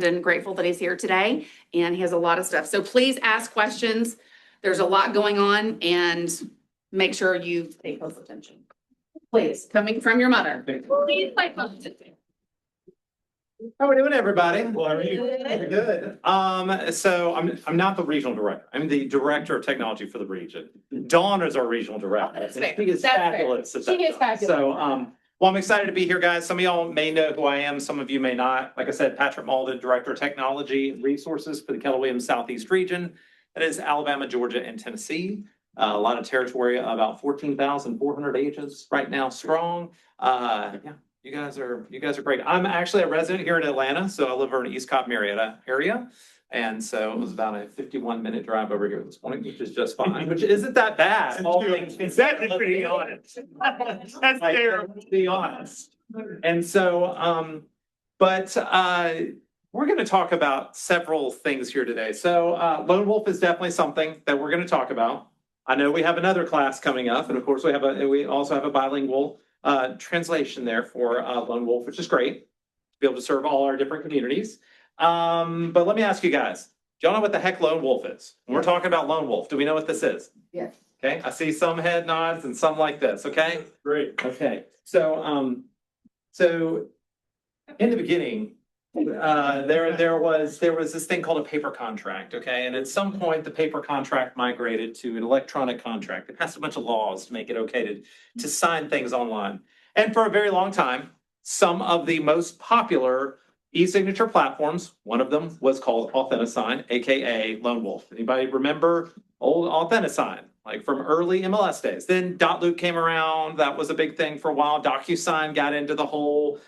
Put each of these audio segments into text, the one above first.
friend and grateful that he's here today. And he has a lot of stuff. So please ask questions. There's a lot going on and make sure you pay close attention. Please, coming from your mother. Please pay close attention. How are we doing, everybody? Well, how are you? Good. So I'm not the regional director. I'm the director of technology for the region. Dawn is our regional director. That's fair. She is fabulous. She is fabulous. So, well, I'm excited to be here, guys. Some of y'all may know who I am. Some of you may not. Like I said, Patrick Mauldin, Director of Technology and Resources for the Keller Williams Southeast region. That is Alabama, Georgia, and Tennessee. A lot of territory, about 14,400 agents right now strong. Yeah. You guys are great. I'm actually a resident here in Atlanta, so I live over in East Cobb, Marietta area. And so it was about a 51-minute drive over here this morning, which is just fine, which isn't that bad. That's pretty honest. That's fair. To be honest. And so, we're going to talk about several things here today. So Lone Wolf is definitely something that we're going to talk about. I know we have another class coming up, and of course we also have a bilingual translation there for Lone Wolf, which is great to be able to serve all our different communities. But let me ask you guys, do y'all know what the heck Lone Wolf is? When we're talking about Lone Wolf, do we know what this is? Yes. Okay, I see some head nods and some like this, okay? Great. Okay, so in the beginning, there was this thing called a paper contract, okay? And at some point, the paper contract migrated to an electronic contract. It passed a bunch of laws to make it okay to sign things online. And for a very long time, some of the most popular e-signature platforms, one of them was called Authentisign, aka Lone Wolf. Anybody remember old Authentisign, like from early MLS days? Then .loop came around. That was a big thing for a while. DocuSign got into the whole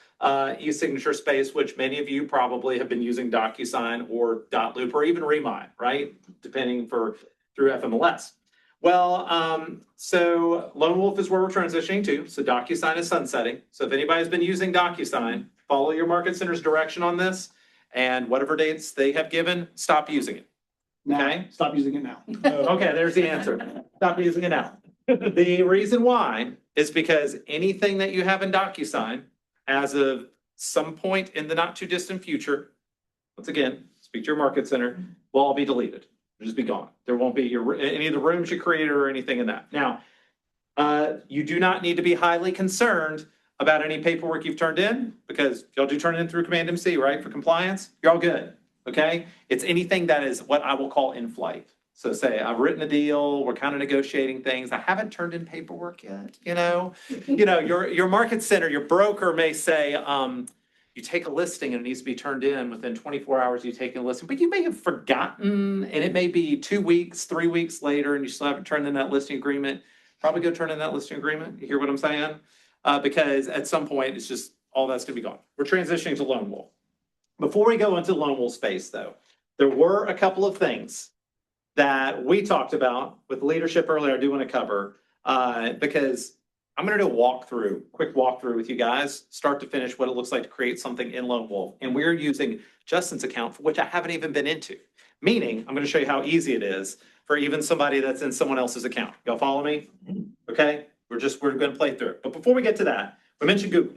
e-signature space, which many of you probably have been using DocuSign or .loop or even Remind, right? Depending through FMLS. Well, so Lone Wolf is where we're transitioning to. So DocuSign is sunsetting. So if anybody's been using DocuSign, follow your market center's direction on this, and whatever dates they have given, stop using it. Okay? Stop using it now. Okay, there's the answer. Stop using it now. The reason why is because anything that you have in DocuSign as of some point in the not too distant future, once again, speak to your market center, will all be deleted. It'll just be gone. There won't be any of the rooms you created or anything in that. Now, you do not need to be highly concerned about any paperwork you've turned in, because y'all do turn it in through Command MC, right? For compliance, you're all good, okay? It's anything that is what I will call in flight. So say I've written a deal, we're kind of negotiating things. I haven't turned in paperwork yet, your market center, your broker may say, you take a listing and it needs to be turned in within 24 hours, you take a listing, but you may have forgotten, and it may be 2 weeks, 3 weeks later, and you still haven't turned in that listing agreement. Probably go turn in that listing agreement. You hear what I'm saying? Because at some point, it's just all that's gonna be gone. We're transitioning to Lone Wolf. Before we go into Lone Wolf space though, there were a couple of things that we talked about with leadership earlier. I do want to cover because I'm going to do a quick walkthrough with you guys, start to finish, what it looks like to create something in Lone Wolf. And we're using Justin's account, for which I haven't even been into. Meaning, I'm going to show you how easy it is for even somebody that's in someone else's account. Y'all follow me? Okay, we're going to play through it. But before we get to that, we mentioned Google.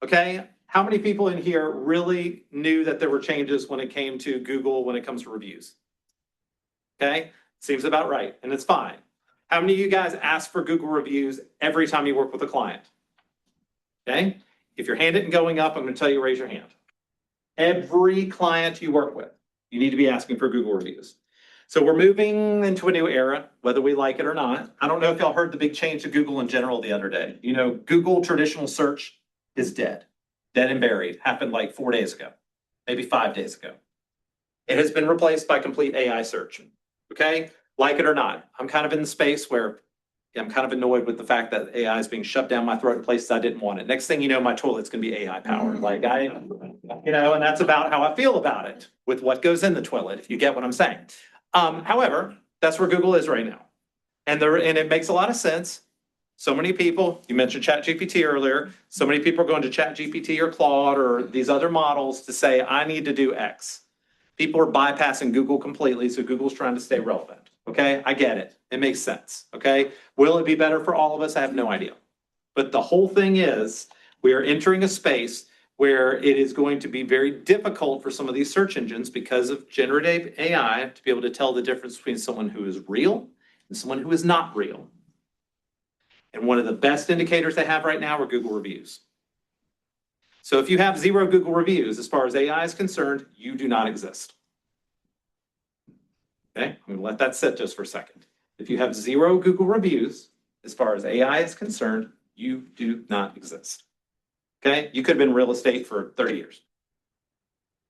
Okay, how many people in here really knew that there were changes when it came to Google when it comes to reviews? Okay, seems about right, and it's fine. How many of you guys ask for Google reviews every time you work with a client? Okay, if your hand isn't going up, I'm going to tell you raise your hand. Every client you work with, you need to be asking for Google reviews. So we're moving into a new era, whether we like it or not. I don't know if y'all heard the big change to Google in general the other day. Google traditional search is dead and buried. Happened like 4 days ago, maybe 5 days ago. It has been replaced by complete AI search. Okay, like it or not, I'm kind of in the space where I'm kind of annoyed with the fact that AI is being shoved down my throat in places I didn't want it. Next thing you know, my toilet's going to be AI powered. And that's about how I feel about it with what goes in the toilet, if you get what I'm saying. However, that's where Google is right now. And it makes a lot of sense. So many people, you mentioned ChatGPT earlier, so many people are going to ChatGPT or Claude or these other models to say, I need to do X. People are bypassing Google completely, so Google's trying to stay relevant. Okay, I get it. It makes sense. Okay, will it be better for all of us? I have no idea. But the whole thing is, we are entering a space where it is going to be very difficult for some of these search engines because of generative AI to be able to tell the difference between someone who is real and someone who is not real. And one of the best indicators they have right now are Google reviews. So if you have 0 Google reviews, as far as AI is concerned, you do not exist. Okay, I'm gonna let that sit just for a second. If you have 0 Google reviews, as far as AI is concerned, you do not exist. Okay, you could have been in real estate for 30 years.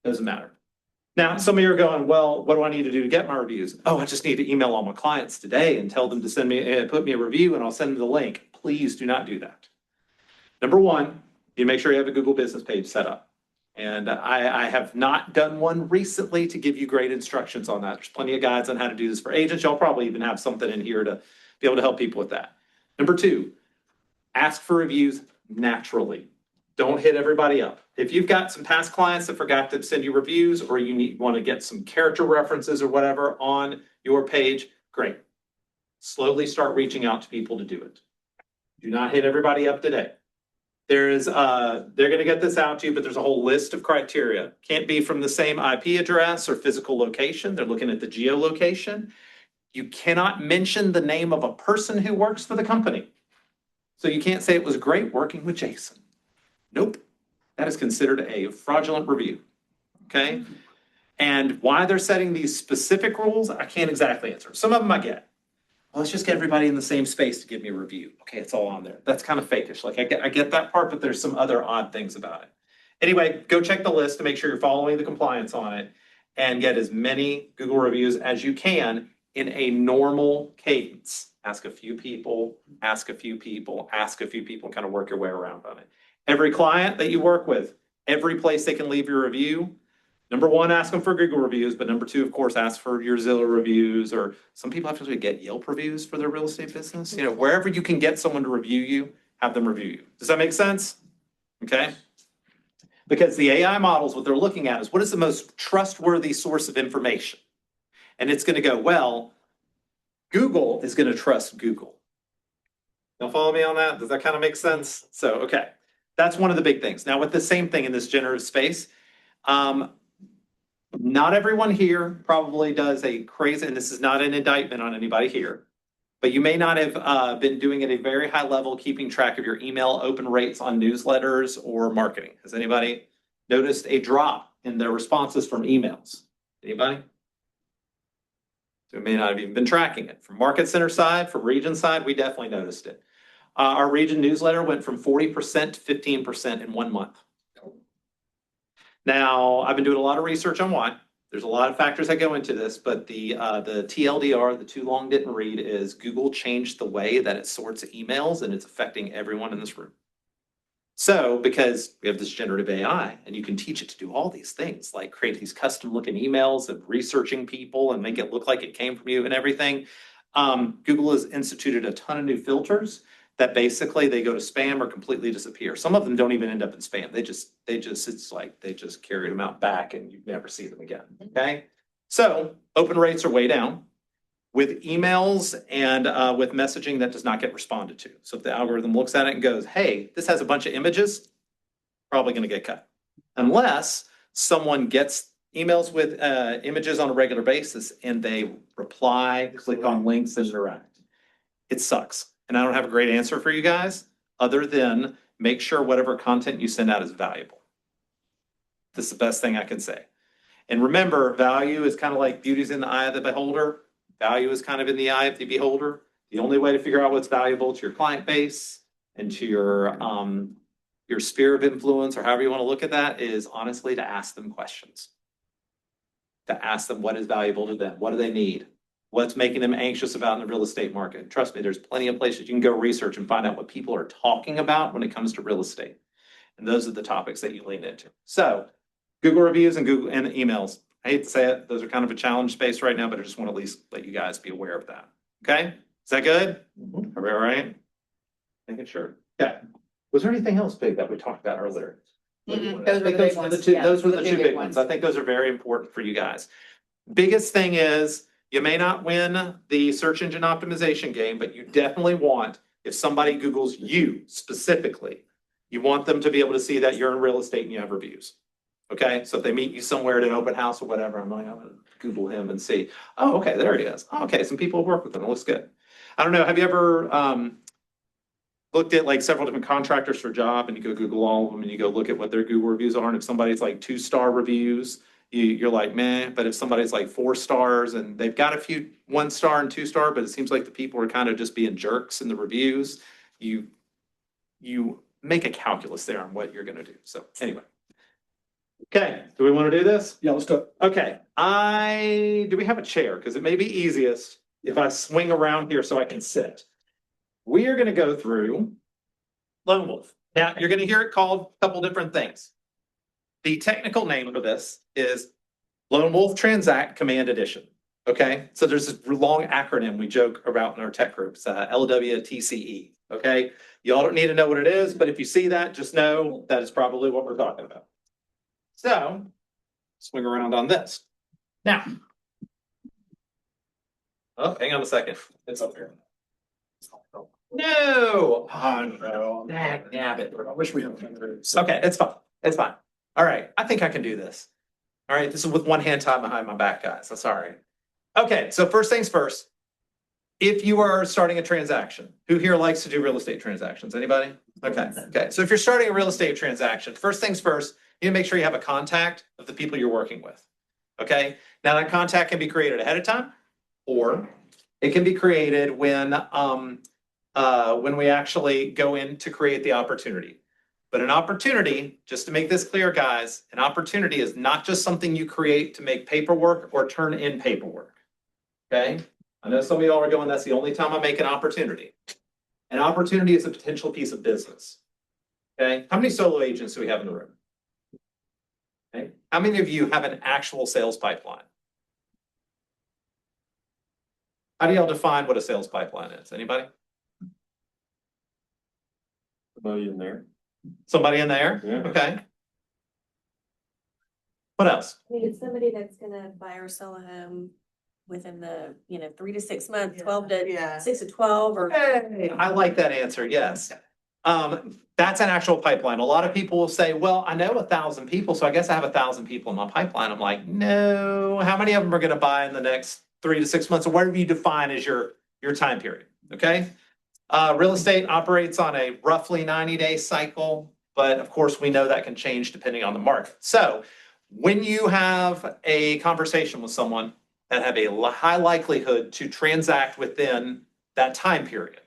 Doesn't matter. Now, some of you are going, well, what do I need to do to get my reviews? Oh, I just need to email all my clients today and tell them to send me, put me a review and I'll send them the link. Please do not do that. Number one, you make sure you have a Google business page set up. And I have not done one recently to give you great instructions on that. There's plenty of guides on how to do this for agents. Y'all probably even have something in here to be able to help people with that. Number two, ask for reviews naturally. Don't hit everybody up. If you've got some past clients that forgot to send you reviews, or you want to get some character references or whatever on your page, great. Slowly start reaching out to people to do it. Do not hit everybody up today. They're going to get this out to you, but there's a whole list of criteria. Can't be from the same IP address or physical location. They're looking at the geolocation. You cannot mention the name of a person who works for the company. So you can't say it was great working with Jason. Nope. That is considered a fraudulent review. Okay. And why they're setting these specific rules, I can't exactly answer. Some of them I get. Well, let's just get everybody in the same space to give me a review. Okay, it's all on there. That's kind of fakish. Like I get that part, but there's some other odd things about it. Anyway, go check the list to make sure you're following the compliance on it and get as many Google reviews as you can in a normal cadence. Ask a few people, ask a few people, ask a few people, and kind of work your way around on it. Every client that you work with, every place they can leave your review, number one, ask them for Google reviews, but number two, of course, ask for your Zillow reviews, or some people have to get Yelp reviews for their real estate business. You know, wherever you can get someone to review you, have them review you. Does that make sense? Okay. Because the AI models, what they're looking at is what is the most trustworthy source of information? And it's going to go, well, Google is going to trust Google. Y'all follow me on that? Does that kind of make sense? So, okay. That's one of the big things. Now, with the same thing in this generative space, not everyone here probably does a crazy, and this is not an indictment on anybody here, but you may not have been doing at a very high level, keeping track of your email open rates on newsletters or marketing. Has anybody noticed a drop in their responses from emails? Anybody? So we may not have even been tracking it. From Market Center side, from region side, we definitely noticed it. Our region newsletter went from 40% to 15% in 1 month. Now, I've been doing a lot of research on why. There's a lot of factors that go into this, but the TLDR, the too long didn't read, is Google changed the way that it sorts emails, and it's affecting everyone in this room. So, because we have this generative AI, and you can teach it to do all these things, like create these custom looking emails of researching people and make it look like it came from you and everything. Google has instituted a ton of new filters that basically they go to spam or completely disappear. Some of them don't even end up in spam. It's like they just carried them out back and you never see them again. Okay. So open rates are way down with emails and with messaging that does not get responded to. So if the algorithm looks at it and goes, hey, this has a bunch of images, probably going to get cut. Unless someone gets emails with images on a regular basis and they reply, click on links, and interact. It sucks. And I don't have a great answer for you guys other than make sure whatever content you send out is valuable. This is the best thing I can say. And remember, value is kind of like beauty's in the eye of the beholder. Value is kind of in the eye of the beholder. The only way to figure out what's valuable to your client base and to your sphere of influence, or however you want to look at that, is honestly to ask them questions. To ask them what is valuable to them. What do they need? What's making them anxious about in the real estate market? Trust me, there's plenty of places you can go research and find out what people are talking about when it comes to real estate. And those are the topics that you lean into. So Google reviews and Google and emails. I hate to say it, those are kind of a challenge space right now, but I just want to at least let you guys be aware of that. Okay? Is that good? Are we all right? Making sure. Yeah. Was there anything else big that we talked about earlier? Those were the big ones. Those were the two big ones. I think those are very important for you guys. Biggest thing is, you may not win the search engine optimization game, but you definitely want, if somebody Googles you specifically, You want them to be able to see that you're in real estate and you have reviews. Okay, so if they meet you somewhere at an open house or whatever, I'm gonna Google him and see, oh, okay, there he is. Oh, okay, some people work with him, it looks good. I don't know, have you ever looked at like several different contractors for a job and you go Google all of them and you go look at what their Google reviews are, and if somebody's like 2-star reviews, you're like, man, but if somebody's like 4 stars and they've got a few 1-star and 2-star, but it seems like the people are kind of just being jerks in the reviews, you make a calculus there on what you're gonna do. So anyway. Okay, do we want to do this? Yeah, let's do it. Okay, do we have a chair? Because it may be easiest if I swing around here so I can sit. We are gonna go through Lone Wolf. Now, you're gonna hear it called a couple different things. The technical name for this is Lone Wolf Transact Command Edition. Okay, so there's this long acronym we joke about in our tech groups, LWTCE. Okay, y'all don't need to know what it is, but if you see that, just know that is probably what we're talking about. So, swing around on this. Now. Oh, hang on a second. It's up here. No. Oh, no. Nabbit. I wish we had fingers. Okay, it's fine. It's fine. All right, I think I can do this. All right, this is with one hand tied behind my back, guys. That's all right. Okay, so first things first. If you are starting a transaction, who here likes to do real estate transactions? Anybody? Okay, okay. So if you're starting a real estate transaction, first things first, you need to make sure you have a contact of the people you're working with. Okay, now that contact can be created ahead of time, or it can be created when we actually go in to create the opportunity. But an opportunity, just to make this clear, guys, an opportunity is not just something you create to make paperwork or turn in paperwork. Okay, I know some of y'all are going, that's the only time I make an opportunity. An opportunity is a potential piece of business. Okay, how many solo agents do we have in the room? Okay. How many of you have an actual sales pipeline? How do y'all define what a sales pipeline is? Anybody? Somebody in there. Somebody in there? Yeah. Okay. What else? I mean, it's somebody that's gonna buy or sell a home within the, 3 to 6 months, 12 to 6 to 12, or. Hey, I like that answer, yes. That's an actual pipeline. A lot of people will say, well, I know 1,000 people, so I guess I have 1,000 people in my pipeline. I'm like, no, how many of them are gonna buy in the next 3 to 6 months, or whatever you define as your time period, okay? Real estate operates on a roughly 90-day cycle, but of course we know that can change depending on the market. So when you have a conversation with someone that have a high likelihood to transact within that time period,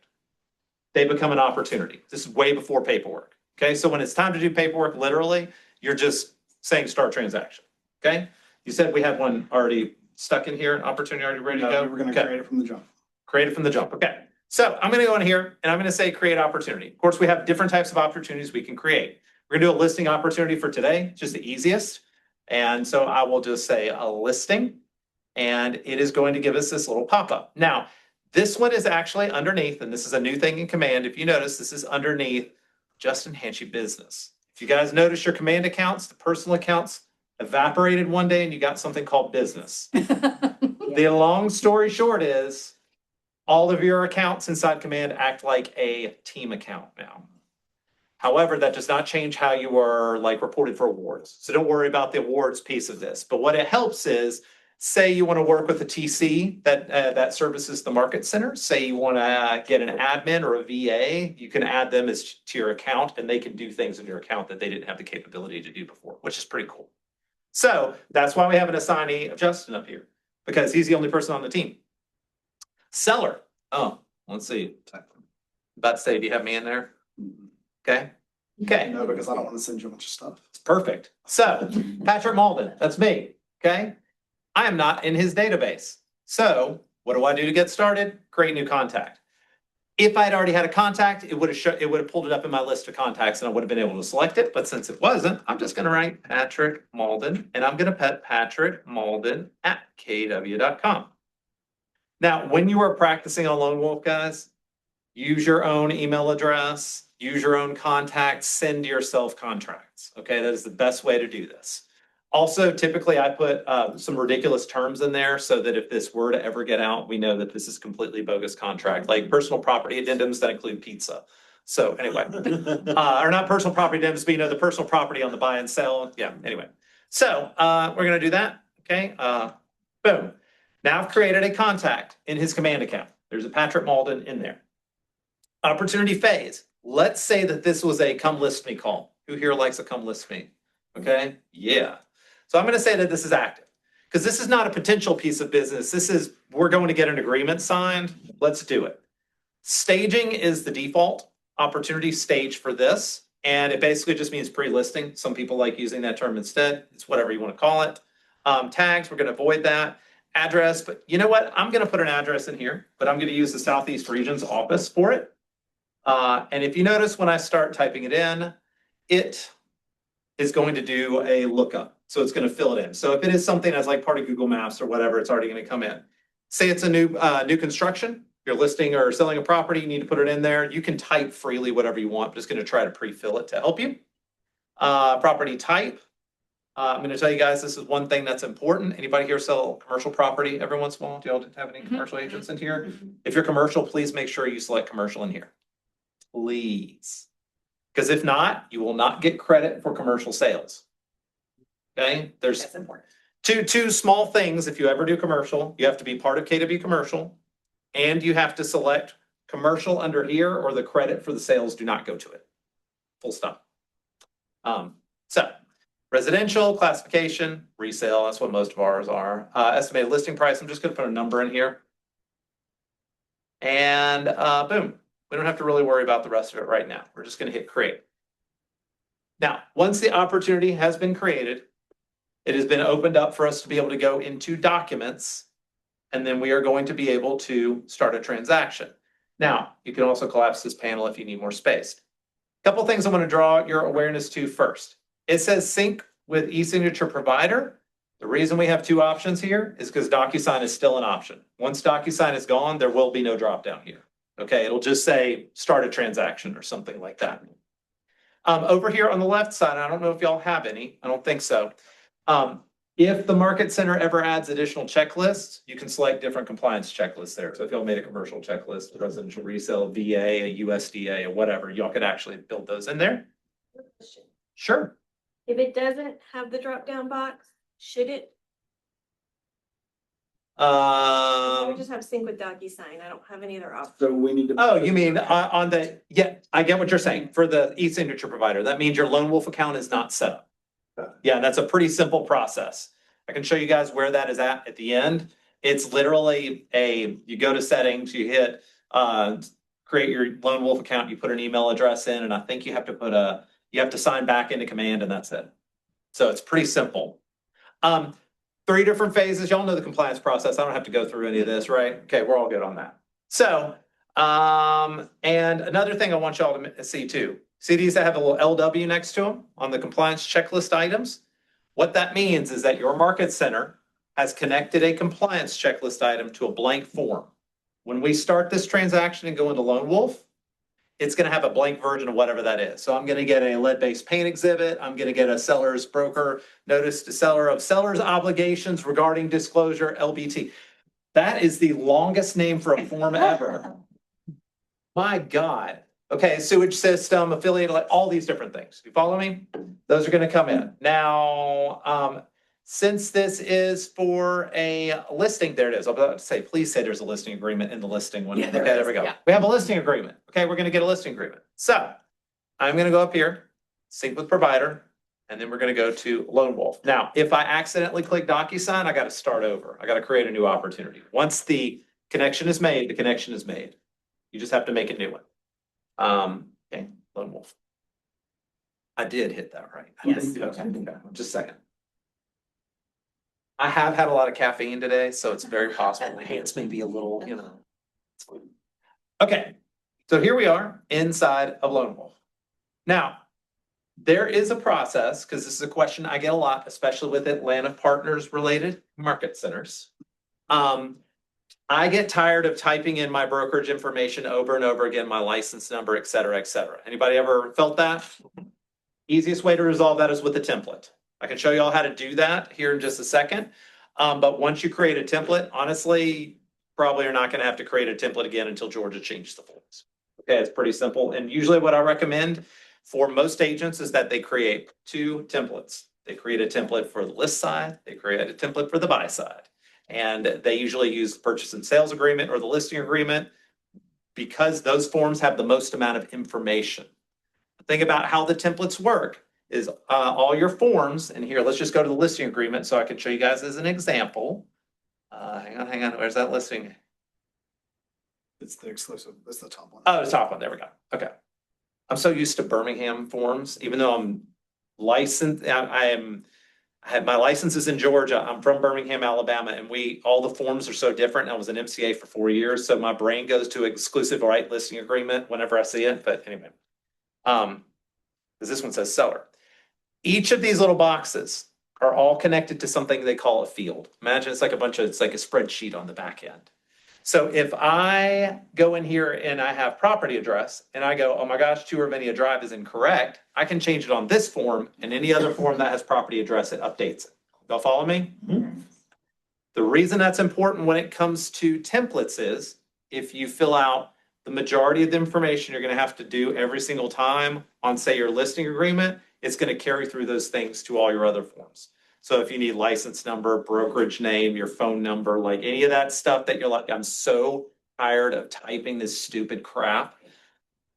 they become an opportunity. This is way before paperwork. Okay, so when it's time to do paperwork, literally, you're just saying start transaction. Okay, you said we had one already stuck in here, opportunity already ready to go. We're gonna Okay. create it from the jump. Create it from the jump. Okay, so I'm gonna go in here and I'm gonna say create opportunity. Of course, we have different types of opportunities we can create. We're gonna do a listing opportunity for today, just the easiest. And so I will just say a listing, and it is going to give us this little pop-up. Now, this one is actually underneath, and this is a new thing in Command. If you notice, this is underneath Just Enhance Your Business. If you guys notice your Command accounts, the personal accounts evaporated one day and you got something called business. The long story short is all of your accounts inside Command act like a team account now. However, that does not change how you are like reported for awards. So don't worry about the awards piece of this. But what it helps is, say you want to work with a TC that services the market center. Say you want to get an admin or a VA, you can add them as to your account, and they can do things in your account that they didn't have the capability to do before, which is pretty cool. So that's why we have an assignee of Justin up here, because he's the only person on the team. Seller. Oh, let's see. About to say, do you have me in there? Okay. Okay. No, because I don't want to send you a bunch of stuff. It's perfect. So Patrick Mauldin, that's me. Okay. I am not in his database. So what do I do to get started? Create new contact. If I'd already had a contact, it would have pulled it up in my list of contacts and I would have been able to select it. But since it wasn't, I'm just going to write Patrick Mauldin, and I'm going to put Patrick Mauldin at kw.com. Now, when you are practicing on Lone Wolf, guys, use your own email address, use your own contacts, send yourself contracts. Okay, that is the best way to do this. Also, typically I put some ridiculous terms in there so that if this were to ever get out, we know that this is completely bogus contract, like personal property addendums that include pizza. So anyway, or not personal property damage, but you know, the personal property on the buy and sell. Yeah, anyway. So, we're gonna do that, okay? Boom. Now I've created a contact in his command account. There's a Patrick Mauldin in there. Opportunity phase. Let's say that this was a come list me call. Who here likes a come list me? Okay, yeah. So I'm gonna say that this is active. Because this is not a potential piece of business. This is, we're going to get an agreement signed. Let's do it. Staging is the default opportunity stage for this. And it basically just means pre-listing. Some people like using that term instead. It's whatever you want to call it. Tags, we're going to avoid that. Address, but you know what? I'm going to put an address in here, but I'm going to use the Southeast Region's office for it. And if you notice when I start typing it in, it is going to do a lookup. So it's going to fill it in. So if it is something that's like part of Google Maps or whatever, it's already going to come in. Say it's a new construction, you're listing or selling a property, you need to put it in there. You can type freely whatever you want. I'm just going to try to pre-fill it to help you. Property type. I'm going to tell you guys, this is one thing that's important. Anybody here sell commercial property every once in a while? Do y'all have any commercial agents in here? If you're commercial, please make sure you select commercial in here. Please. Because if not, you will not get credit for commercial sales. Okay, there's That's important. two small things. If you ever do commercial, you have to be part of KW Commercial, and you have to select commercial under here, or the credit for the sales do not go to it. Full stop. So residential classification, resale, that's what most of ours are. Estimated listing price, I'm just gonna put a number in here. And boom, we don't have to really worry about the rest of it right now. We're just gonna hit create. Now, once the opportunity has been created, it has been opened up for us to be able to go into documents, and then we are going to be able to start a transaction. Now, you can also collapse this panel if you need more space. A couple things I want to draw your awareness to first. It says sync with e-signature provider. The reason we have two options here is because DocuSign is still an option. Once DocuSign is gone, there will be no drop down here. Okay, it'll just say start a transaction or something like that. Over here on the left side, I don't know if y'all have any, I don't think so. If the market center ever adds additional checklists, you can select different compliance checklists there. So if y'all made a commercial checklist, residential resale, VA, a USDA, or whatever, y'all could actually build those in there. Sure. If it doesn't have the drop down box, should it? We just have sync with DocuSign. I don't have any other options. So we need to. Oh, you mean on the, yeah, I get what you're saying. For the e-signature provider, that means your Lone Wolf account is not set up. Yeah, that's a pretty simple process. I can show you guys where that is at the end. It's literally you go to settings, you hit, create your Lone Wolf account, you put an email address in, and I think you have to you have to sign back into command, and that's it. So it's pretty simple. 3 different phases. Y'all know the compliance process. I don't have to go through any of this, right? Okay, we're all good on that. So, and another thing I want y'all to see too. See these that have a little LW next to them on the compliance checklist items? What that means is that your market center has connected a compliance checklist item to a blank form. When we start this transaction and go into Lone Wolf, it's going to have a blank version of whatever that is. So I'm going to get a lead-based paint exhibit. I'm going to get a seller's broker notice to seller of seller's obligations regarding disclosure, LBT. That is the longest name for a form ever. My God. Okay, sewage system, affiliate, like all these different things. You follow me? Those are going to come in. Now, since this is for a listing, there it is. I'm about to say, please say there's a listing agreement in the listing one. Yeah, Okay, there there is, we go. yeah. We have a listing agreement. Okay, we're going to get a listing agreement. So I'm going to go up here, sync with provider, and then we're going to go to Lone Wolf. Now, if I accidentally click DocuSign, I got to start over. I got to create a new opportunity. Once the connection is made, the connection is made. You just have to make a new one. Okay, Lone Wolf. I did hit that right. Yes. Okay, just a second. I have had a lot of caffeine today, so it's very possible my hands may be a little, you know. Okay, so here we are inside of Lone Wolf. Now, there is a process, because this is a question I get a lot, especially with Atlanta partners related market centers. I get tired of typing in my brokerage information over and over again, my license number, et cetera, et cetera. Anybody ever felt that? Easiest way to resolve that is with a template. I can show you all how to do that here in just a second. But once you create a template, honestly, probably you're not going to have to create a template again until Georgia changes the forms. Okay, it's pretty simple. And usually what I recommend for most agents is that they create two templates. They create a template for the list side, they create a template for the buy side. And they usually use the purchase and sales agreement or the listing agreement because those forms have the most amount of information. The thing about how the templates work is all your forms, and here, let's just go to the listing agreement so I can show you guys as an example. Hang on, where's that listing? It's the exclusive, that's the top one. Oh, the top one, there we go, okay. I'm so used to Birmingham forms, even though I'm licensed, I have my licenses in Georgia. I'm from Birmingham, Alabama, and all the forms are so different. I was an MCA for 4 years, so my brain goes to exclusive right listing agreement whenever I see it. But anyway, because this one says seller. Each of these little boxes are all connected to something they call a field. Imagine it's like a spreadsheet on the back end. So if I go in here and I have property address and I go, oh my gosh, 2 Ravinia Drive is incorrect, I can change it on this form and any other form that has property address, it updates it. Y'all follow me? The reason that's important when it comes to templates is if you fill out the majority of the information you're gonna have to do every single time on, say, your listing agreement, it's gonna carry through those things to all your other forms. So if you need license number, brokerage name, your phone number, like any of that stuff that you're like, I'm so tired of typing this stupid crap,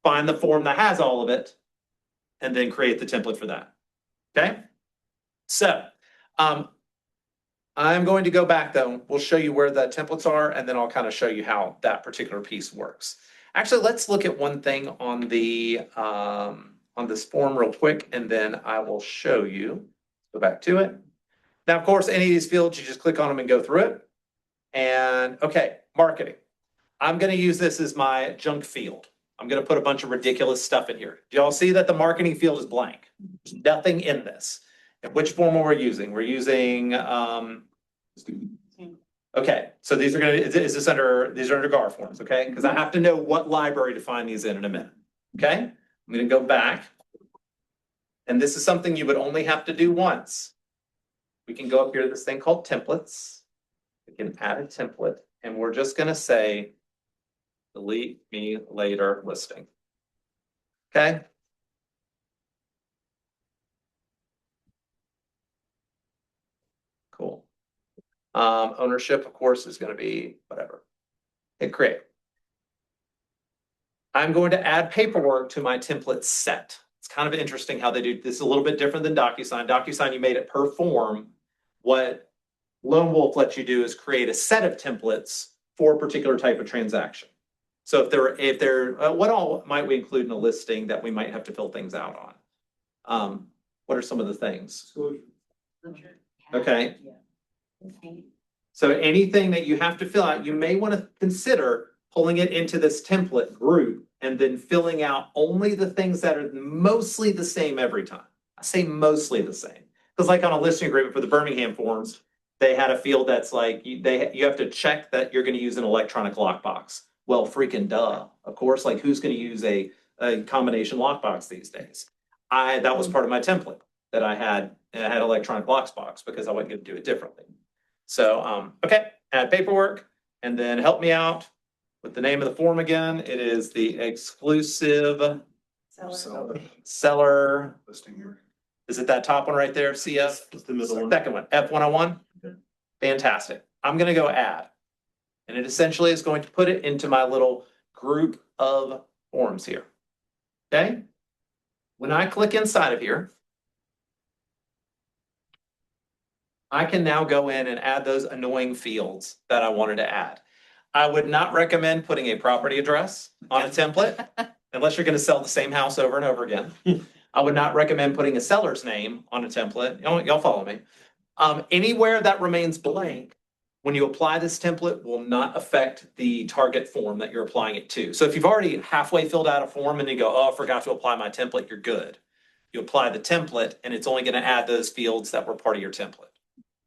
find the form that has all of it and then create the template for that. Okay? So, I'm going to go back though. We'll show you where the templates are and then I'll kind of show you how that particular piece works. Actually, let's look at one thing on the on this form real quick and then I will show you. Go back to it. Now, of course, any of these fields, you just click on them and go through it. And okay, marketing. I'm going to use this as my junk field. I'm going to put a bunch of ridiculous stuff in here. Do y'all see that the marketing field is blank? There's nothing in this. And which form are we using? We're using, okay, so these are going to, these are under GAR forms, okay? Because I have to know what library to find these in a minute. Okay, I'm going to go back. And this is something you would only have to do once. We can go up here to this thing called templates. We can add a template and we're just gonna say, delete me later listing. Okay. Cool. Ownership, of course, is gonna be whatever. Hit create. I'm going to add paperwork to my template set. It's kind of interesting how they do this. Is a little bit different than DocuSign. DocuSign, you made it per form. What Lone Wolf lets you do is create a set of templates for a particular type of transaction. So if they're what all might we include in a listing that we might have to fill things out on? What are some of the things? Okay. So anything that you have to fill out, you may want to consider pulling it into this template group and then filling out only the things that are mostly the same every time. I say mostly the same. Because like on a listing agreement for the Birmingham forms, they had a field that's like, you have to check that you're gonna use an electronic lockbox. Well, freaking duh, of course, like who's gonna use a combination lockbox these days? That was part of my template that I had electronic lockbox because I wasn't gonna do it differently. So, okay, add paperwork and then help me out with the name of the form again. It is the exclusive seller. Listing here. Is it that top one right there, CF? It's the middle one. Second one, F101? Okay. Fantastic. I'm gonna go add. And it essentially is going to put it into my little group of forms here. Okay? When I click inside of here, I can now go in and add those annoying fields that I wanted to add. I would not recommend putting a property address on a template unless you're gonna sell the same house over and over again. I would not recommend putting a seller's name on a template. Y'all follow me. Anywhere that remains blank, when you apply this template, will not affect the target form that you're applying it to. So if you've already halfway filled out a form and you go, oh, I forgot to apply my template, you're good. You apply the template and it's only gonna add those fields that were part of your template.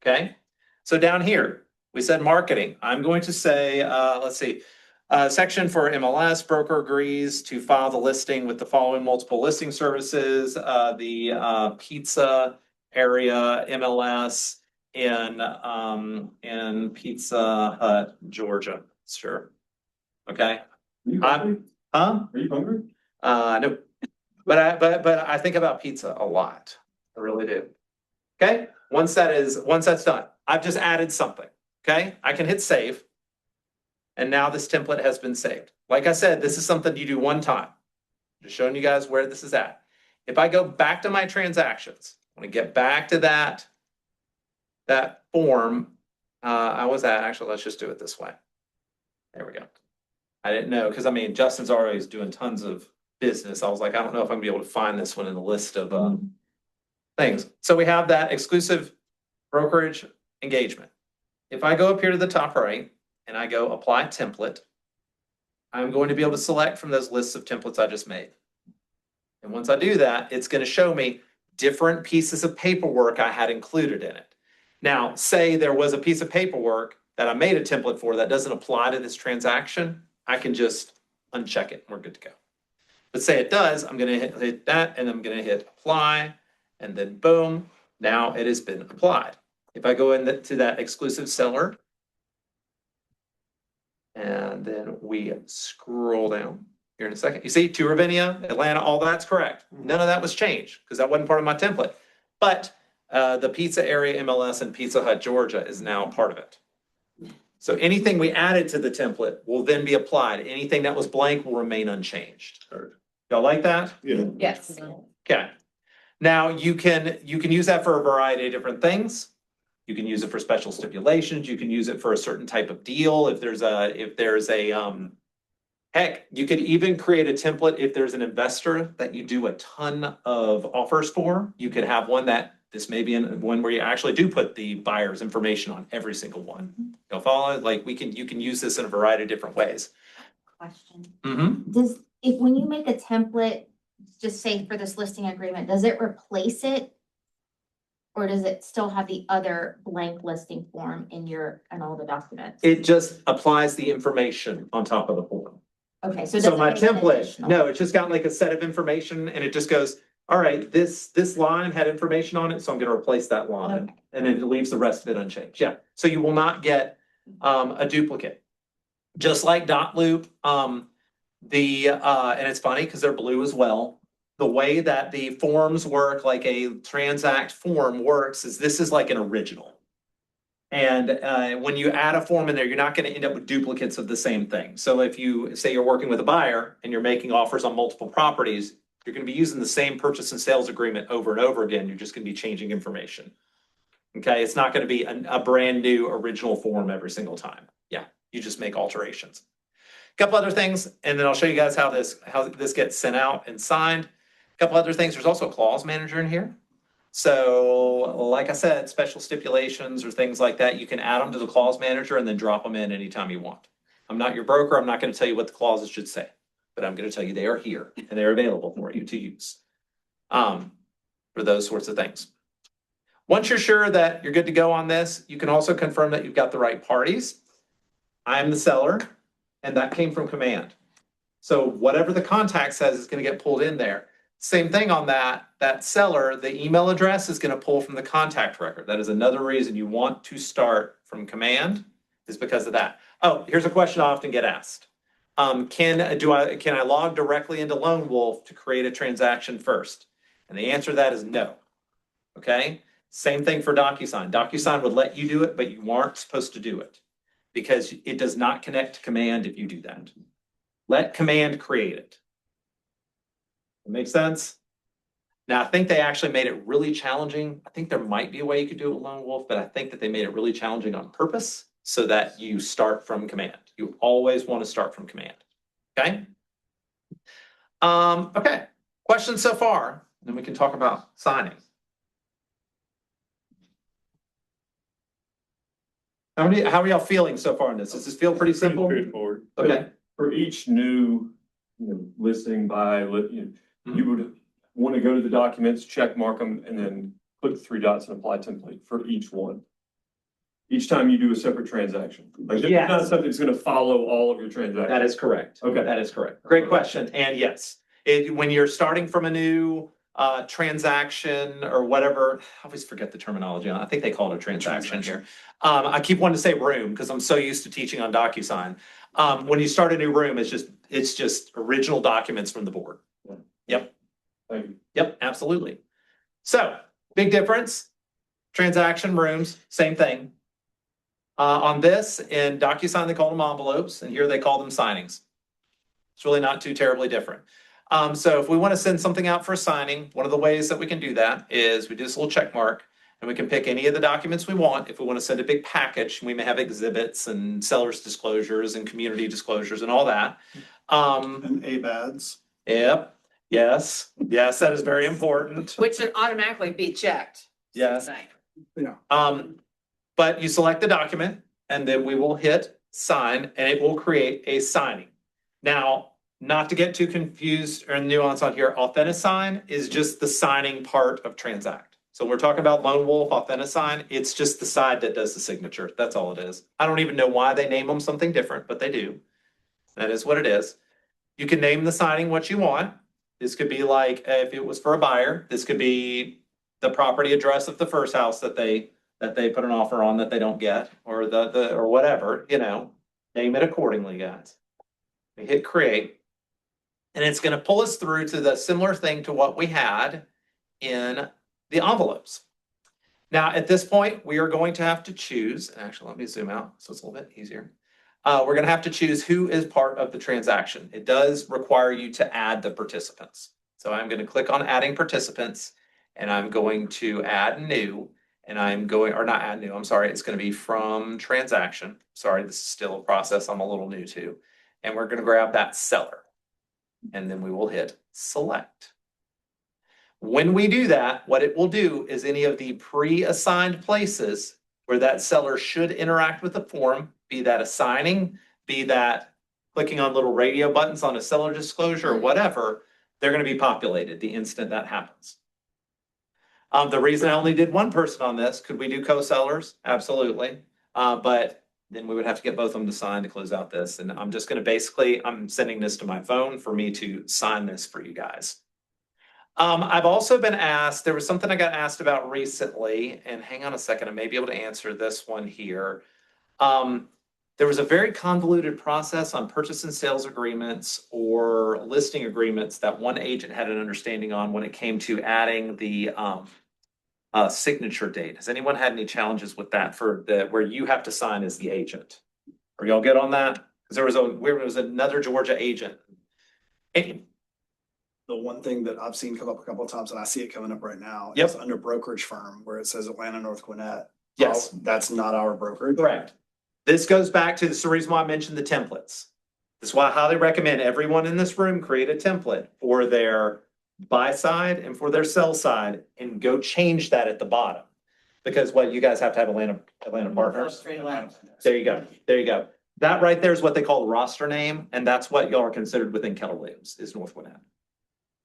Okay? So down here, we said marketing. I'm going to say, let's see, section for MLS, broker agrees to file the listing with the following multiple listing services, the pizza area MLS in Pizza Hut, Georgia. Sure. Okay. Huh? Are you hungry? No, but I think about pizza a lot. I really do. Okay, once that's done, I've just added something. Okay, I can hit save. And now this template has been saved. Like I said, this is something you do one time. Just showing you guys where this is at. If I go back to my transactions, I want to get back to that form. I was at, actually, let's just do it this way. There we go. I didn't know, because I mean, Justin's always doing tons of business. I was like, I don't know if I'm gonna be able to find this one in the list of things. So we have that exclusive brokerage engagement. If I go up here to the top right and I go apply template, I'm going to be able to select from those lists of templates I just made. And once I do that, it's going to show me different pieces of paperwork I had included in it. Now, say there was a piece of paperwork that I made a template for that doesn't apply to this transaction, I can just uncheck it and we're good to go. But say it does, I'm going to hit that and I'm going to hit apply and then boom, now it has been applied. If I go into that exclusive seller and then we scroll down here in a second, you see to Ravinia, Atlanta, all that's correct. None of that was changed because that wasn't part of my template. But the pizza area MLS in Pizza Hut, Georgia is now part of it. So anything we added to the template will then be applied. Anything that was blank will remain unchanged. Y'all like that? Yeah. Yes. Okay. Now you can use that for a variety of different things. You can use it for special stipulations. You can use it for a certain type of deal. If there's a heck, you could even create a template if there's an investor that you do a ton of offers for. You could have one that this may be one where you actually do put the buyer's information on every single one. You'll follow? Like you can use this in a variety of different ways. Question. Mm-hmm. When you make a template, just say for this listing agreement, does it replace it? Or does it still have the other blank listing form in all the documents? It just applies the information on top of the form. Okay, so. it So doesn't my make it template, additional. no, it's just got like a set of information and it just goes, all right, this line had information on it, so I'm gonna replace that line. Okay. And then it leaves the rest of it unchanged. Yeah, so you will not get a duplicate. Just like dot loop, and it's funny because they're blue as well. The way that the forms work, like a transact form works, is this is like an original. And when you add a form in there, you're not going to end up with duplicates of the same thing. So if you say you're working with a buyer and you're making offers on multiple properties, you're going to be using the same purchase and sales agreement over and over again. You're just going to be changing information. Okay, it's not going to be a brand new original form every single time. Yeah, you just make alterations. A couple other things, and then I'll show you guys how this gets sent out and signed. A couple other things. There's also a clause manager in here. So like I said, special stipulations or things like that, you can add them to the clause manager and then drop them in anytime you want. I'm not your broker. I'm not going to tell you what the clauses should say, but I'm going to tell you they are here and they're available for you to use for those sorts of things. Once you're sure that you're good to go on this, you can also confirm that you've got the right parties. I'm the seller and that came from command. So whatever the contact says is going to get pulled in there. Same thing on that seller, the email address is going to pull from the contact record. That is another reason you want to start from command, is because of that. Oh, here's a question I often get asked. Can I log directly into Lone Wolf to create a transaction first? And the answer to that is no. Okay? Same thing for DocuSign. DocuSign would let you do it, but you aren't supposed to do it because it does not connect to command if you do that. Let command create it. Makes sense? Now, I think they actually made it really challenging. I think there might be a way you could do it with Lone Wolf, but I think that they made it really challenging on purpose so that you start from command. You always want to start from command. Okay? Okay. Questions so far? Then we can talk about signing. How are y'all feeling so far in this? Does this feel pretty simple? Straightforward. Okay. For each new, listing by, you would want to go to the documents, check mark them, and then click the three dots and apply template for each one. Each time you do a separate transaction. Like it's Yes. not something that's going to follow all of your transactions. That is correct. Okay. That is correct. Great question. And yes, when you're starting from a new transaction or whatever, I always forget the terminology. I think they call it a transaction here. I keep wanting to say room because I'm so used to teaching on DocuSign. When you start a new room, it's just original documents from the board. Yep, Thank you. yep, absolutely. So, big difference. Transaction rooms, same thing. On this, in DocuSign, they call them envelopes, and here they call them signings. It's really not too terribly different. So if we want to send something out for a signing, one of the ways that we can do that is we do this little check mark, and we can pick any of the documents we want. If we want to send a big package, we may have exhibits and seller's disclosures and community disclosures and all that. And ABADs. Yep, yes, that is very important. Which should automatically be checked. Yes. Yeah. But you select the document and then we will hit sign and it will create a signing. Now, not to get too confused or nuance on here, Authenticsign is just the signing part of Transact. So we're talking about Lone Wolf, Authenticsign, it's just the side that does the signature. That's all it is. I don't even know why they name them something different, but they do. That is what it is. You can name the signing what you want. This could be like, if it was for a buyer, this could be the property address of the first house that they put an offer on that they don't get, or or whatever, name it accordingly, guys. We hit create. And it's gonna pull us through to the similar thing to what we had in the envelopes. Now, at this point, we are going to have to choose, and actually, let me zoom out so it's a little bit easier. We're gonna have to choose who is part of the transaction. It does require you to add the participants. So I'm gonna click on adding participants, and I'm going to add new, and or not add new, I'm sorry, it's gonna be from transaction. Sorry, this is still a process I'm a little new to. And we're gonna grab that seller. And then we will hit select. When we do that, what it will do is any of the pre-assigned places where that seller should interact with the form, be that assigning, be that clicking on little radio buttons on a seller disclosure or whatever, they're gonna be populated the instant that happens. The reason I only did one person on this, could we do co-sellers? Absolutely. But then we would have to get both of them to sign to close out this. And I'm just gonna I'm sending this to my phone for me to sign this for you guys. I've also been asked, there was something I got asked about recently, and hang on a second, I may be able to answer this one here. There was a very convoluted process on purchase and sales agreements or listing agreements that one agent had an understanding on when it came to adding the signature date. Has anyone had any challenges with that where you have to sign as the agent? Are y'all good on that? Because there was another Georgia agent. The one thing that I've seen come up a couple of times, and I see it coming up right now, Yep. is under brokerage firm where it says Atlanta North Gwinnett. Yes. That's not our brokerage. Correct. This goes back to, this is the reason why I mentioned the templates. This is why I highly recommend everyone in this room create a template for their buy side and for their sell side and go change that at the bottom. Because what you guys have to have Atlanta partners. There you go. That right there is what they call the roster name, and that's what y'all are considered within Keller Williams, is North Gwinnett.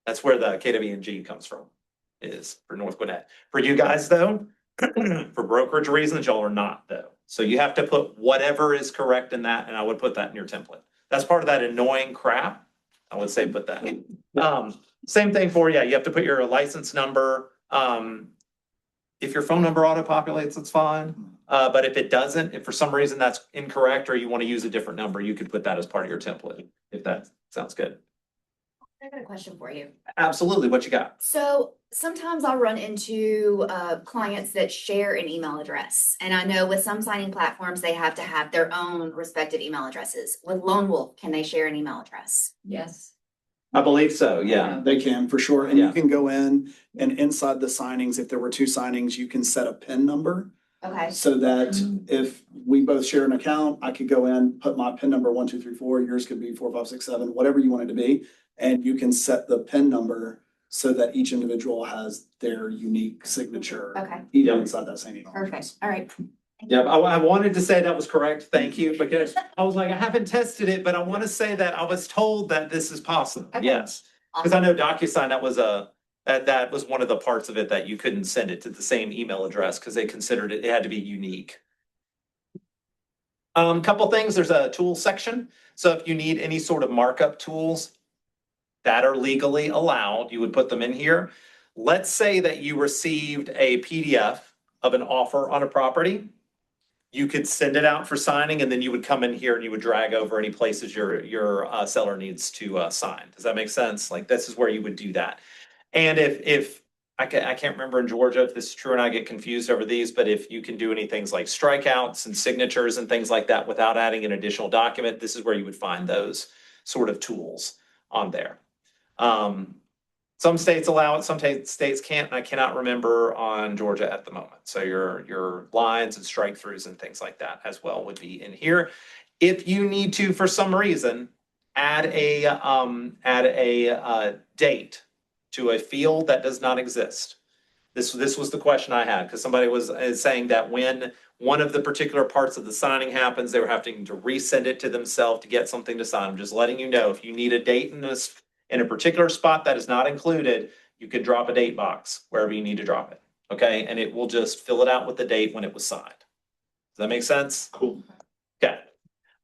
That's where the KWNG comes from, is for North Gwinnett. For you guys though, for brokerage reasons, y'all are not though. So you have to put whatever is correct in that, and I would put that in your template. That's part of that annoying crap. I would say put that. Same thing for, you have to put your license number. If your phone number auto-populates, it's fine. But if it doesn't, if for some reason that's incorrect or you want to use a different number, you could put that as part of your template, if that sounds good. I got a question for you. Absolutely, what you got? So sometimes I'll run into clients that share an email address. And I know with some signing platforms, they have to have their own respective email addresses. With Lone Wolf, can they share an email address? Yes. I believe so, yeah. They can, for sure. And Yeah. you can go in and inside the signings, if there were two signings, you can set a PIN number. Okay. So that if we both share an account, I could go in, put my PIN number 1, 2, 3, 4, yours could be 4, 5, 6, 7, whatever you want it to be. And you can set the PIN number so that each individual has their unique signature. Okay. Even inside that same email. Perfect. All right. Yeah, I wanted to say that was correct, thank you, because I was like, I haven't tested it, but I want to say that I was told that this is possible, Okay. yes. Because I know DocuSign, that was one of the parts of it that you couldn't send it to the same email address because they considered it had to be unique. Couple things, there's a tools section. So if you need any sort of markup tools that are legally allowed, you would put them in here. Let's say that you received a PDF of an offer on a property. you could send it out for signing and then you would come in here and you would drag over any places your seller needs to sign. Does that make sense? Like this is where you would do that. And if I can't remember in Georgia if this is true and I get confused over these, but if you can do any things like strikeouts and signatures and things like that without adding an additional document, this is where you would find those sort of tools on there. Some states allow it, some states can't, and I cannot remember on Georgia at the moment. So your lines and strike throughs and things like that as well would be in here. If you need to, for some reason, add a date to a field that does not exist. This was the question I had, because somebody was saying that when one of the particular parts of the signing happens, they were having to resend it to themselves to get something to sign. I'm just letting you know, if you need a date in a particular spot that is not included, you can drop a date box wherever you need to drop it. Okay, and it will just fill it out with the date when it was signed. Does that make sense? Cool. Okay.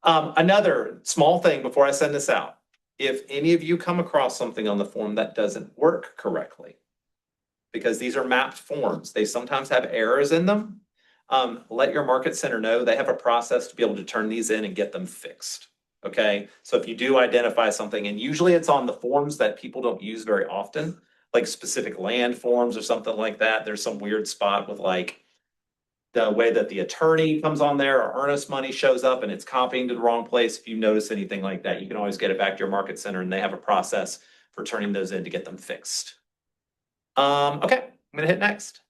Another small thing before I send this out. If any of you come across something on the form that doesn't work correctly, because these are mapped forms, they sometimes have errors in them. Let your market center know. They have a process to be able to turn these in and get them fixed. Okay, so if you do identify something, and usually it's on the forms that people don't use very often, like specific land forms or something like that. There's some weird spot with like the way that the attorney comes on there or earnest money shows up and it's copying to the wrong place. If you notice anything like that, you can always get it back to your market center and they have a process for turning those in to get them fixed. Okay, I'm gonna hit next.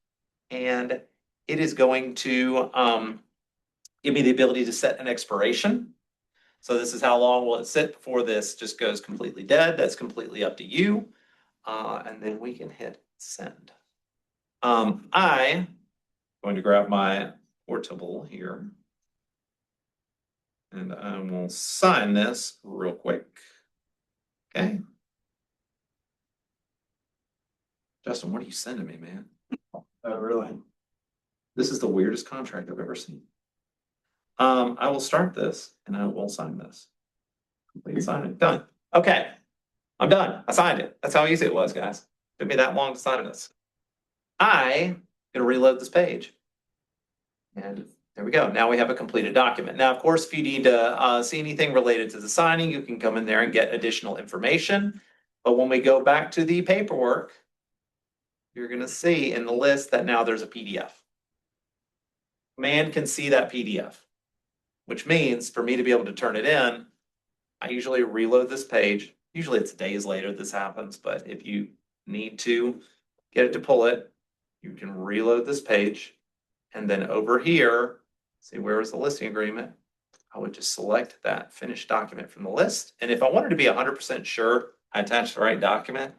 And it is going to give me the ability to set an expiration. So this is how long will it sit before this just goes completely dead. That's completely up to you. And then we can hit send. I'm going to grab my portable here. And I will sign this real quick. Okay. Justin, what are you sending me, man? Oh, really? This is the weirdest contract I've ever seen. I will start this and I will sign this. Complete signing, done. Okay, I'm done. I signed it. That's how easy it was, guys. Took me that long to sign this. I'm gonna reload this page. And there we go. Now we have a completed document. Now, of course, if you need to see anything related to the signing, you can come in there and get additional information. But when we go back to the paperwork, you're gonna see in the list that now there's a PDF. Man can see that PDF, which means for me to be able to turn it in, I usually reload this page. Usually it's days later this happens, but if you need to get it to pull it, you can reload this page. And then over here, see where is the listing agreement? I would just select that finished document from the list. And if I wanted to be 100% sure I attached the right document,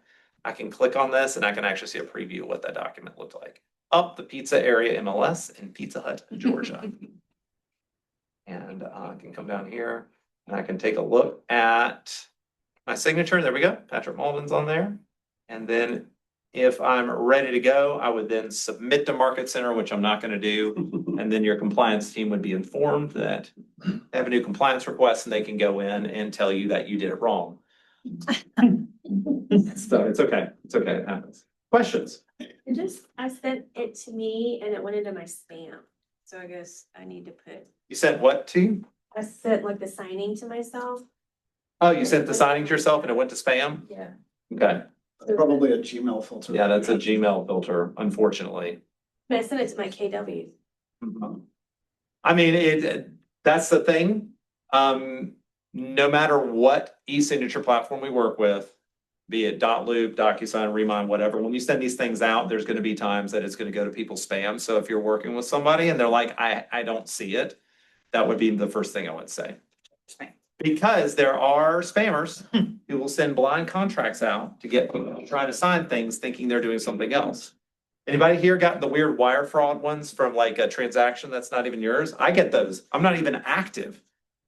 I can click on this and I can actually see a preview of what that document looked like. Up the pizza area MLS in Pizza Hut, Georgia. And I can come down here and I can take a look at my signature. There we go. Patrick Mauldin's on there. And then if I'm ready to go, I would then submit to Market Center, which I'm not going to do. And then your compliance team would be informed that they have a new compliance request and they can go in and tell you that you did it wrong. So it's okay. It's okay. It happens. Questions? I sent it to me and it went into my spam. So I guess I need to put, You sent what to you? I sent like the signing to myself. Oh, you sent the signing to yourself and it went to spam? Yeah. Okay. Probably a Gmail filter. Yeah, that's a Gmail filter, unfortunately. But I sent it to my KW. I mean, that's the thing. No matter what e-signature platform we work with, be it .loop, DocuSign, Remind, whatever, when you send these things out, there's going to be times that it's going to go to people's spam. So if you're working with somebody and they're like, I don't see it, that would be the first thing I would say. Because there are spammers who will send blind contracts out to get people to try to sign things thinking they're doing something else. Anybody here got the weird wire fraud ones from like a transaction that's not even yours? I get those. I'm not even active.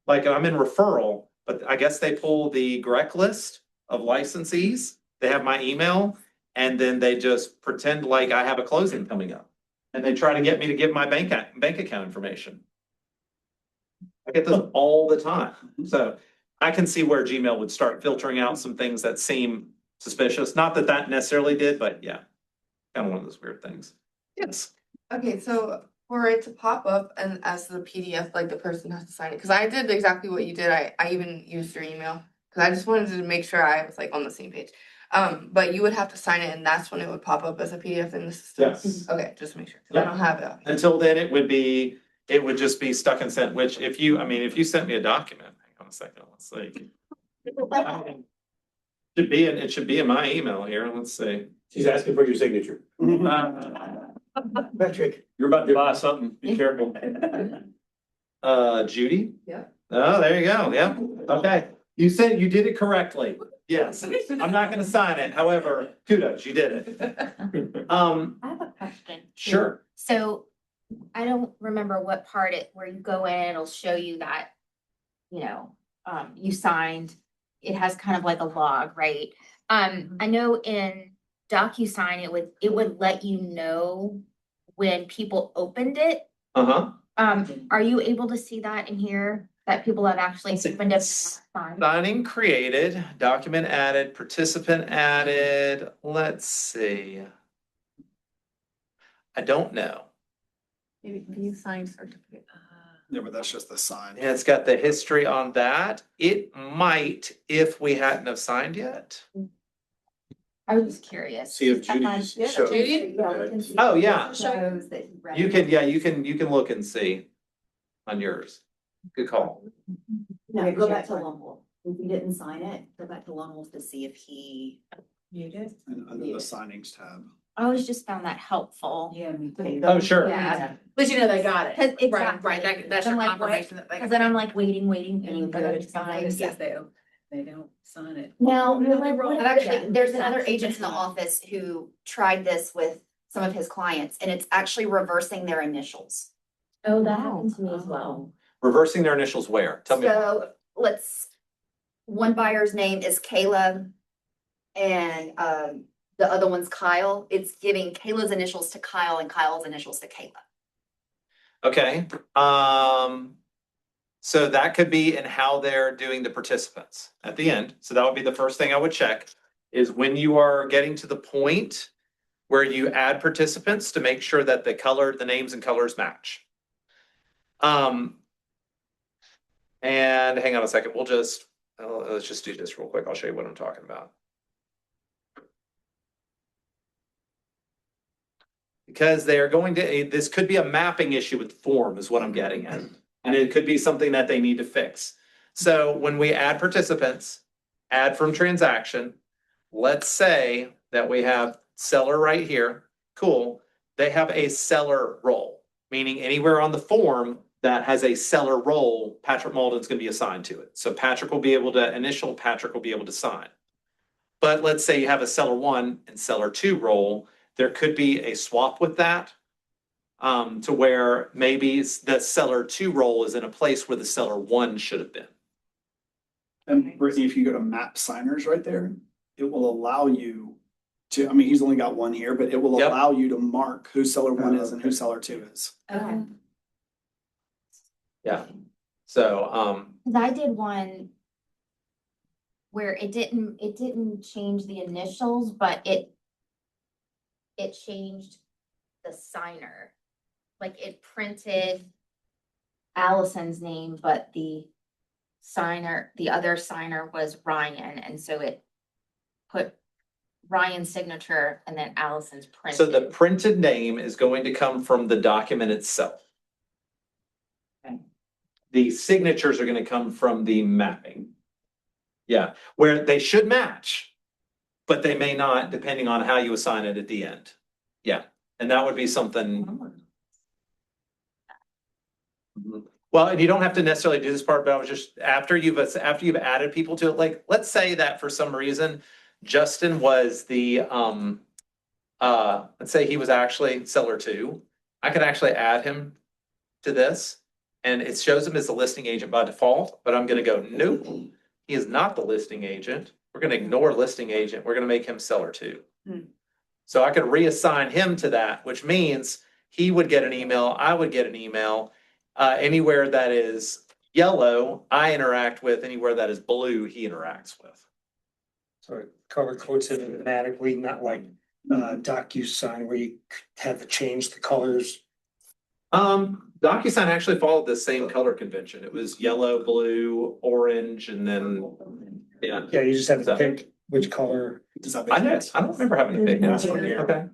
Like I'm in referral, but I guess they pull the GREC list of licensees. They have my email and then they just pretend like I have a closing coming up. And they try to get me to give my bank account information. I get those all the time. So I can see where Gmail would start filtering out some things that seem suspicious. Not that that necessarily did, but yeah, kind of one of those weird things. Yes. Okay, so for it to pop up and as the PDF, like the person has to sign it. Cause I did exactly what you did. I even used your email. Cause I just wanted to make sure I was like on the same page. But you would have to sign it and that's when it would pop up as a PDF in the system. Yes. Okay, just to make sure. 'Cause I don't have it. Until then, it would just be stuck and sent, which if you sent me a document, hang on a second, let's see. It should be in my email here, let's see. She's asking for your signature. Patrick. You're about to buy something, be careful. Judy? Yeah. Oh, there you go, yeah, okay. You said you did it correctly, yes. I'm not gonna sign it, however, kudos, you did it. I have a question. Sure. So I don't remember what part where you go in, it'll show you that, you signed. It has kind of like a log, right? I know in DocuSign, it would let you know when people opened it. Uh-huh. Are you able to see that in here, that people have actually opened it? Signed? Signing created, document added, participant added, let's see. I don't know. Maybe you signed certificate. Yeah, but that's just the sign. Yeah, it's got the history on that. It might, if we hadn't have signed yet. I was just curious. See if Judy's Yeah, shows. Judy? Oh, yeah. Shows that he read. You can look and see on yours. Good call. No, go back to Lone Wolf. If you didn't sign it, go back to Lone Wolf to see if he. You did? And under the signings tab. I always just found that helpful. Yeah, me too. Oh, sure. Yeah. But you know they got it. 'Cause Right, exactly. right, that's I'm your like, what? confirmation that they. Cause then I'm like waiting for them to sign. They don't sign it. Now, You're like, what? and actually, there's another agent in the office who tried this with some of his clients, and it's actually reversing their initials. Oh, that happened to me as well. Reversing their initials where? Tell me. So one buyer's name is Kayla and the other one's Kyle. It's giving Kayla's initials to Kyle and Kyle's initials to Kayla. Okay, so that could be in how they're doing the participants at the end. So that would be the first thing I would check, is when you are getting to the point where you add participants to make sure that the names and colors match. And hang on a second, let's just do this real quick. I'll show you what I'm talking about. Because they are this could be a mapping issue with the form is what I'm getting at. And it could be something that they need to fix. So when we add participants, add from transaction, let's say that we have seller right here, cool. They have a seller role, meaning anywhere on the form that has a seller role, Patrick Mauldin's gonna be assigned to it. So Patrick will be able to sign. But let's say you have a seller 1 and seller 2 role, there could be a swap with that. To where maybe the seller 2 role is in a place where the seller 1 should have been. And Brittany, if you go to map signers right there, it will allow you to, he's only got one here, but it will Yep. allow you to mark who seller 1 is and who seller 2 is. Okay. Yeah. So, Cause I did one where it didn't change the initials, but it changed the signer. Like it printed Allison's name, but the other signer was Ryan, and so it put Ryan's signature and then Allison's printed. so the printed name is going to come from the document itself. Okay. The signatures are gonna come from the mapping. Yeah, where they should match, but they may not, depending on how you assign it at the end. Yeah, and that would be something. Well, and you don't have to necessarily do this part, but I was just, after you've added people to it, like, let's say that for some reason, Justin was let's say he was actually seller 2. I could actually add him to this, and it shows him as the listing agent by default, but I'm gonna go, nope, he is not the listing agent. We're gonna ignore listing agent. We're gonna make him seller 2. So I could reassign him to that, which means he would get an email, I would get an email. Anywhere that is yellow, I interact with. Anywhere that is blue, he interacts with. So it color codes it automatically, not like DocuSign where you have to change the colors. DocuSign actually followed the same color convention. It was yellow, blue, orange, and then, yeah. Yeah, you just have to pick which color. Does that I make know, sense? I don't remember having to pick that. That's what he- Okay,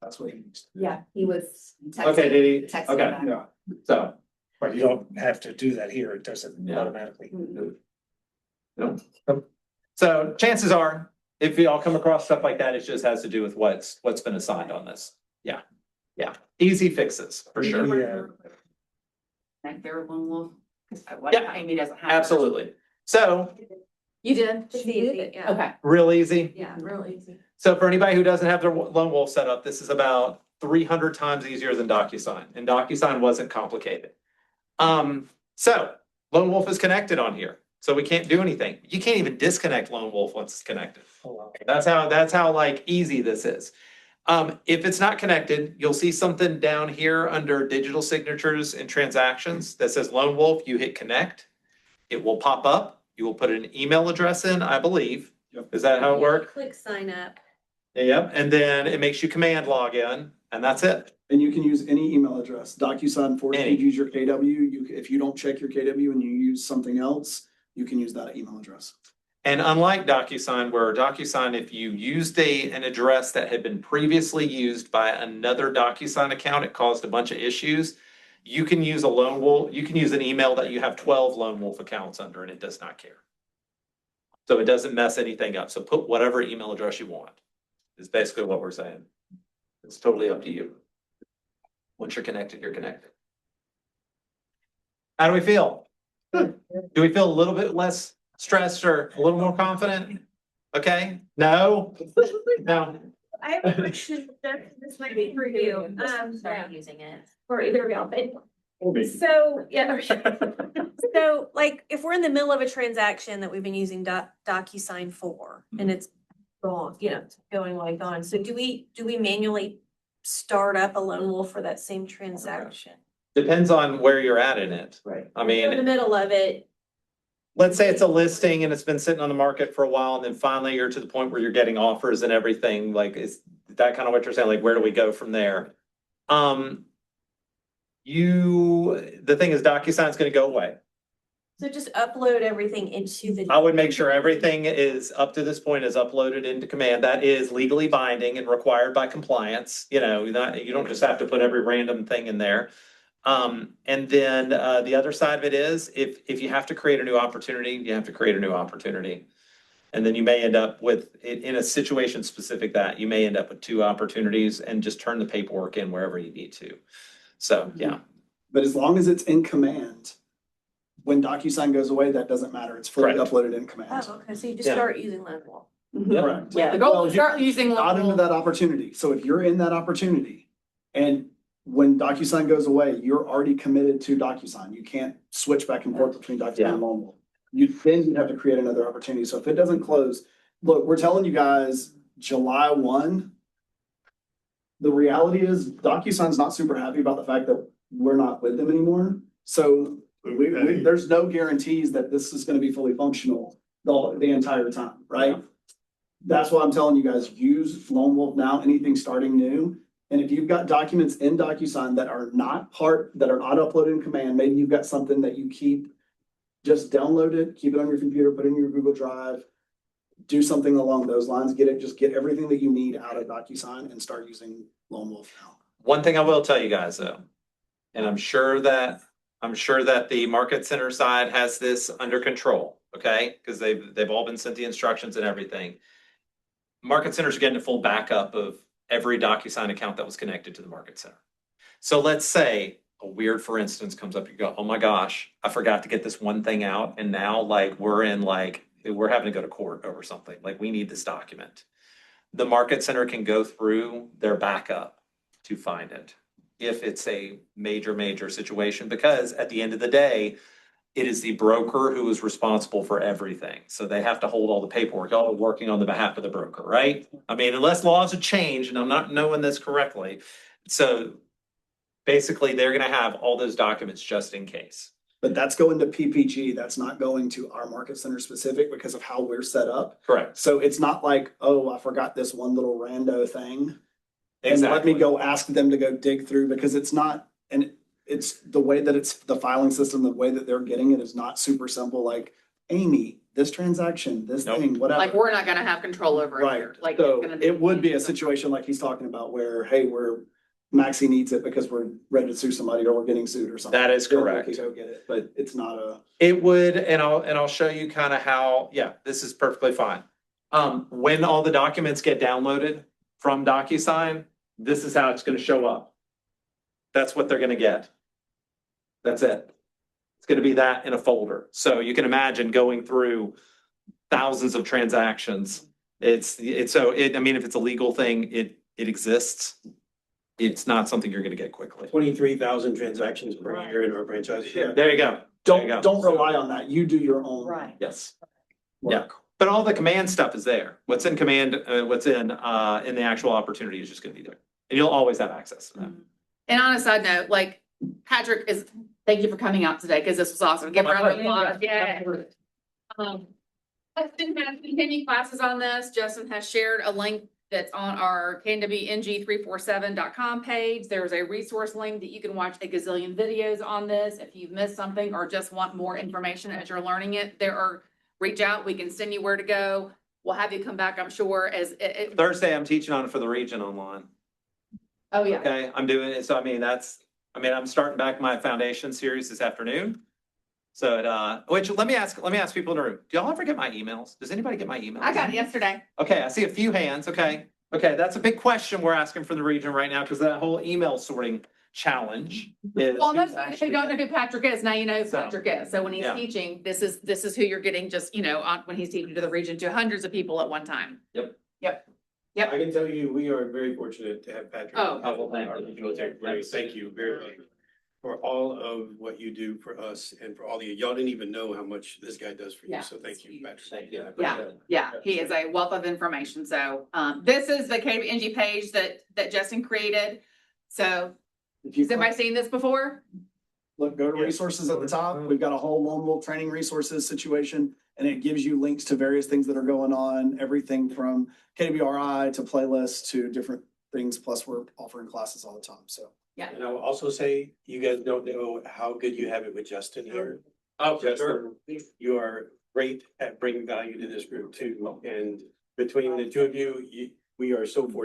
That's what he needs. Yeah, he was. okay, did he? texting Okay, back. Yeah. so. But you don't have to do that here. It does it Yeah. automatically. So chances are, if y'all come across stuff like that, it just has to do with what's been assigned on this. Yeah, yeah, easy fixes, for sure. Yeah. Like their lone wolf, because Yeah. Amy doesn't have. Absolutely. So, You did? It's easy, yeah. Okay. real easy. Yeah, real easy. So for anybody who doesn't have their lone wolf set up, this is about 300 times easier than DocuSign, and DocuSign wasn't complicated. So lone wolf is connected on here, so we can't do anything. You can't even disconnect lone wolf once it's connected. Oh, wow. That's how like easy this is. If it's not connected, you'll see something down here under digital signatures and transactions that says lone wolf. You hit connect. It will pop up. You will put an email address in, I believe. Yep. Is that how it works? Click sign up. Yep. And then it makes you command log in, and that's it. And you can use any email address. DocuSign forces you Any. to use your KW. If you don't check your KW and you use something else, you can use that email address. And unlike DocuSign, where DocuSign, if you used an address that had been previously used by another DocuSign account, it caused a bunch of issues. You can use a lone wolf, you can use an email that you have 12 lone wolf accounts under, and it does not care. So it doesn't mess anything up. So put whatever email address you want, is basically what we're saying. It's totally up to you. Once you're connected, you're connected. How do we feel? Do we feel a little bit less stressed or a little more confident? Okay, no? No, I have a question, this might be for you, Start using it. for either of y'all, but so, yeah. So like, if we're in the middle of a transaction that we've been using DocuSign for, and it's gone, it's going like on, so do we manually start up a lone wolf for that same transaction? depends on where you're at in it. Right. I We're in the mean, middle of it, let's say it's a listing and it's been sitting on the market for a while, and then finally you're to the point where you're getting offers and everything, like, is that kind of what you're saying? Like, where do we go from there? The thing is, DocuSign's gonna go away. so just upload everything into the. I would make sure everything is up to this point is uploaded into Command. That is legally binding and required by compliance. You don't just have to put every random thing in there. And then the other side of it is if you have to create a new opportunity, you have to create a new opportunity. And then you may end up with, in a situation specific that, you may end up with 2 opportunities and just turn the paperwork in wherever you need to. So, yeah. But as long as it's in command, when DocuSign goes away, that doesn't matter. It's fully Correct. uploaded in command. Oh, okay, so you just Yeah. start using lone wolf. Correct. Yeah, the goal Well, is start using. Not into that opportunity. So if you're in that opportunity and when DocuSign goes away, you're already committed to DocuSign. You can't switch back and forth between DocuSign Yeah. and Lone Wolf. Then have to create another opportunity. So if it doesn't close, look, we're telling you guys July 1. The reality is DocuSign's not super happy about the fact that we're not with them anymore. So there's no guarantees that this is gonna be fully functional the entire time, right? Yeah. That's why I'm telling you guys, use Lone Wolf now, anything starting new. And if you've got documents in DocuSign that are not uploaded in command, maybe you've got something that you keep, just download it, keep it on your computer, put it in your Google Drive. Do something along those lines, just get everything that you need out of DocuSign and start using Lone Wolf now. One thing I will tell you guys though, and I'm sure that the market center side has this under control, okay? Because they've all been sent the instructions and everything. Market centers are getting a full backup of every DocuSign account that was connected to the market center. So let's say a weird, for instance, comes up, you go, oh my gosh, I forgot to get this one thing out, and now we're having to go to court over something, like we need this document. The market center can go through their backup to find it if it's a major situation, because at the end of the day, it is the broker who is responsible for everything. So they have to hold all the paperwork, all working on the behalf of the broker, right? I mean, unless laws have changed, and I'm not knowing this correctly. So basically, they're gonna have all those documents just in case. But that's going to PPG. That's not going to our market center specific because of how we're set up. Correct. So it's not like, oh, I forgot this one little rando thing. And let me Exactly. go ask them to go dig through because it's not, and it's the way that it's the filing system, the way that they're getting it is not super simple, like Amy, this transaction, this Nope. thing, whatever. Like, we're not gonna have control over it Right, here. Like, so it's gonna it would be a situation like he's talking about where, hey, Maxie needs it because we're ready to sue somebody or we're getting sued or something. That is Then we correct. could go get it, but it's not a. It would, and I'll show you kind of how, yeah, this is perfectly fine. When all the documents get downloaded from DocuSign, this is how it's gonna show up. That's what they're gonna get. That's it. It's gonna be that in a folder. So you can imagine going through thousands of transactions. I mean, if it's a legal thing, it exists. It's not something you're gonna get quickly. 23,000 transactions per year in our franchise. Yeah. There you go. There you go. Don't rely on that. You do your own. Right. Yes. work. But all the command stuff is there. What's in command, what's in the actual opportunity is just gonna be there. And you'll always have access to that. And on a side note, like Patrick thank you for coming out today, because this was awesome. Give her a round of applause. Yeah. Justin has continued classes on this. Justin has shared a link that's on our KNWNG347.com page. There's a resource link that you can watch a gazillion videos on this. If you've missed something or just want more information as you're learning it, reach out. We can send you where to go. We'll have you come back, I'm sure, as it. Thursday, I'm teaching on it for the region online. Oh, yeah. Okay, I'm doing it. So I'm starting back my foundation series this afternoon. So which let me ask people in the room, do y'all ever get my emails? Does anybody get my emails? I got it yesterday. Okay, I see a few hands. Okay, that's a big question we're asking for the region right now, because that whole email sorting challenge is. Well, those of you who don't know who Patrick is, now you know who So, Patrick is. So when he's yeah. teaching, this is who you're getting, just, when he's teaching to the region to hundreds of people at one time. Yep. I can tell you, we are very fortunate to have Patrick. Oh. well, thank Our you. regional secretary. Thank you very much for all of what you do for us and for all the, y'all didn't even know how much this guy does for Yeah, you, so thank you, Patrick. Thank you. Yeah, he is a wealth of information. So, this is the KNG page that Justin created. So, If you has anybody seen this before? look, go to resources at the top. We've got a whole Lone Wolf training resources situation. And it gives you links to various things that are going on, everything from KWRI to playlists to different things. Plus, we're offering classes all the time. So And I will also say, you guys don't know how good you have it with Justin here. Oh, for sure. Justin, you are great at bringing value to this group too, and between the two of you, we are so fortunate